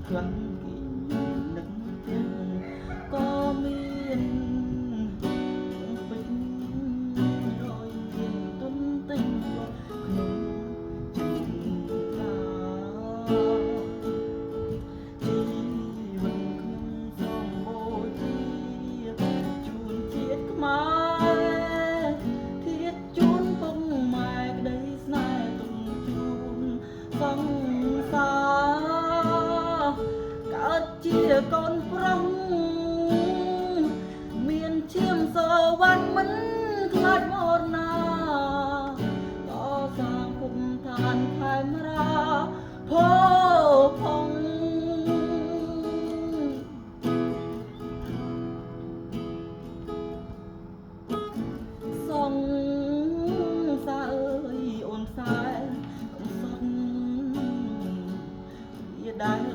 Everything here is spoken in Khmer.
ខ្លាំងគេនឹកទាំងក៏មានពេញរយមានទុនទិញក្នុងជីវិតខ្ញុំសូមបូជាជូនជាតិខ្មែរធាតជូនពុកម៉ែក្ដីស្នេហ៍ទុំជូនសង្សារកើតជាកូនប្រុសមានឈាមសវណ្ណមិនខ្លាចមរណាតសាងភពឋានខេមរាផូផង់សង្សារអើយអូនខ្សែកំសត់វាដែរ